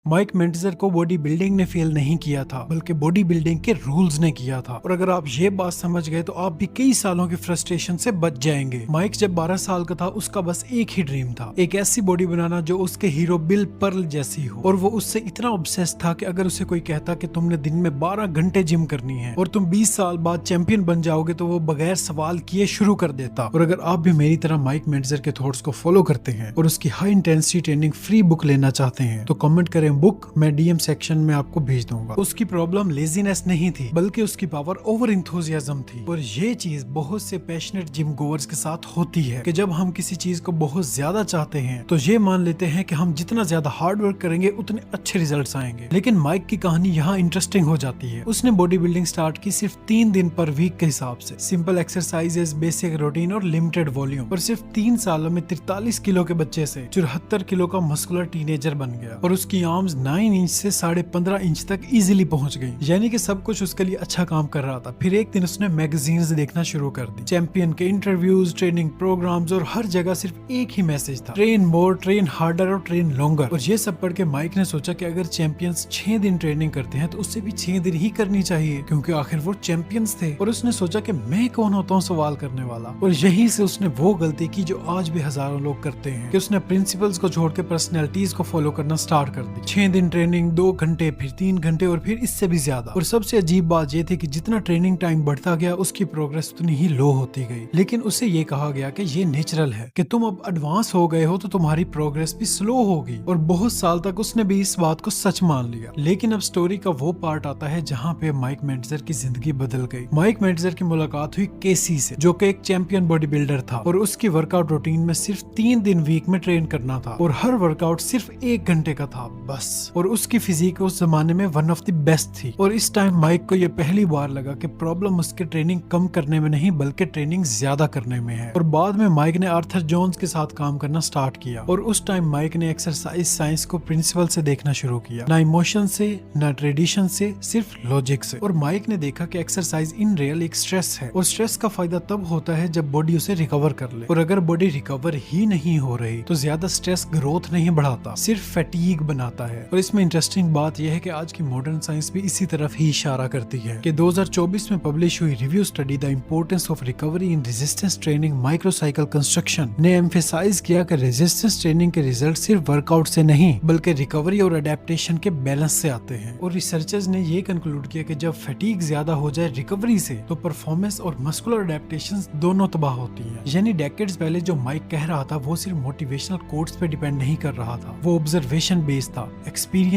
Mic मेंटजर को body building ने fail नहीं किया था, बल्कि बॉडी बिल्डिंग के रूल्स ने किया था। और अगर आप ये बात समझ गए तो आप भी कई सालों की फ्रस्ट्रेशन से बच जाएंगे। माइक जब 12 साल का था, उसका बस एक ही ड्रीम था, एक ऐसी बॉडी बनाना जो उसके हीरो बिल पर्ल जैसी हो। और वो उससे इतना ऑब्सेस्ड था कि अगर उसे कोई कहता कि तुमने दिन में 12 घंटे जिम करनी है और तुम 20 साल बाद चैंपियन बन जाओगे, तो वो बगैर सवाल किए शुरू कर देता। और अगर आप भी मेरी तरह माइक मेंटजर के थॉट्स को फॉलो करते हैं और उसकी high intensity training free book लेना चाहते हैं, तो कमेंट करें बुक, मैं डीएम सेक्शन में आपको भेज दूंगा। उसकी प्रॉब्लम लेजीनेस नहीं थी, बल्कि उसकी पावर ओवर इंथुजियाज्म थी। और ये चीज बहुत से पैशनेट जिम गोवर्स के साथ होती है कि जब हम किसी चीज को बहुत ज्यादा चाहते हैं तो ये मान लेते हैं कि हम जितना ज्यादा हार्ड वर्क करेंगे उतने अच्छे रिजल्ट्स आएंगे। लेकिन माइक की कहानी यहाँ इंटरेस्टिंग हो जाती है। उसने बॉडी बिल्डिंग स्टार्ट की सिर्फ 3 दिन पर वीक के हिसाब से, सिंपल एक्सरसाइजेस, बेसिक रूटीन और लिमिटेड वॉल्यूम। और सिर्फ 3 सालों में 43 किलो के बच्चे से 74 किलो का मस्कुलर टीनेजर बन गया। और उसकी आर्म्स 9 इंच से 15.5 इंच तक इजीली पहुंच गई, यानी कि सब कुछ उसके लिए अच्छा काम कर रहा था। फिर एक दिन उसने मैगजीन्स देखना शुरू कर दी, चैंपियन के इंटरव्यूज, ट्रेनिंग प्रोग्राम्स, और हर जगह सिर्फ एक ही मैसेज था, ट्रेन मोर, ट्रेन हार्डर और ट्रेन लॉन्गर। और ये सब पढ़ के माइक ने सोचा कि अगर चैंपियंस 6 दिन ट्रेनिंग करते हैं तो उससे भी 6 दिन ही करनी चाहिए, क्योंकि आखिर वो चैंपियंस थे। और उसने सोचा कि मैं कौन होता हूँ सवाल करने वाला। और यहीं से उसने वो गलती की जो आज भी हजारों लोग करते हैं, कि उसने प्रिंसिपल्स को छोड़ के पर्सनैलिटीज को फॉलो करना स्टार्ट कर दी। 6 दिन ट्रेनिंग, 2 घंटे, फिर 3 घंटे, और फिर इससे भी ज्यादा। और सबसे अजीब बात ये थी कि जितना ट्रेनिंग टाइम बढ़ता गया, उसकी प्रोग्रेस उतनी ही लो होती गई। लेकिन उसे ये कहा गया कि ये नेचुरल है, कि तुम अब एडवांस हो गए हो तो तुम्हारी प्रोग्रेस भी स्लो होगी। और बहुत साल तक उसने भी इस बात को सच मान लिया। लेकिन अब स्टोरी का वो पार्ट आता है जहाँ पे माइक मेंटजर की जिंदगी बदल गई। माइक मेंटजर की मुलाकात हुई केसी से, जो कि एक चैंपियन बॉडी बिल्डर था। और उसकी वर्कआउट रूटीन में सिर्फ 3 दिन वीक में ट्रेन करना था, और हर वर्कआउट सिर्फ 1 घंटे का था बस। और उसकी फिजिक उस जमाने में वन ऑफ द बेस्ट थी। और इस टाइम माइक को ये पहली बार लगा कि प्रॉब्लम उसके ट्रेनिंग कम करने में नहीं, बल्कि ट्रेनिंग ज्यादा करने में है। और बाद में माइक ने आर्थर जोन्स के साथ काम करना स्टार्ट किया। और उस टाइम माइक ने एक्सरसाइज साइंस को प्रिंसिपल से देखना शुरू किया, ना इमोशन से, ना ट्रेडिशन से, सिर्फ लॉजिक से। और माइक ने देखा कि एक्सरसाइज इन रियल एक स्ट्रेस है, और स्ट्रेस का फायदा तब होता है जब बॉडी उसे रिकवर कर ले। और अगर बॉडी रिकवर ही नहीं हो रही तो ज्यादा स्ट्रेस ग्रोथ नहीं बढ़ाता, सिर्फ फैटीग बनाता है। और इसमें इंटरेस्टिंग बात यह है कि आज की मॉडर्न साइंस भी इसी तरफ ही इशारा करती है, कि 2024 में पब्लिश हुई review study the importance of recovery in resistance training microcycle construction ने एम्फेसाइज किया कि रेजिस्टेंस ट्रेनिंग के रिजल्ट सिर्फ वर्कआउट से नहीं, बल्कि रिकवरी और अडेप्टेशन के बैलेंस से आते हैं। और रिसर्चर्स ने ये कंक्लूड किया कि जब फैटीग ज्यादा हो जाए रिकवरी से, तो परफॉर्मेंस और मस्कुलर अडेप्टेशन दोनों तबाह होती है। यानी डेकेड्स पहले जो माइक कह रहा था वो सिर्फ मोटिवेशनल कोट्स पे डिपेंड नहीं कर रहा था, वो ऑब्जर्वेशन बेस्ड था, एक्सपीरियंस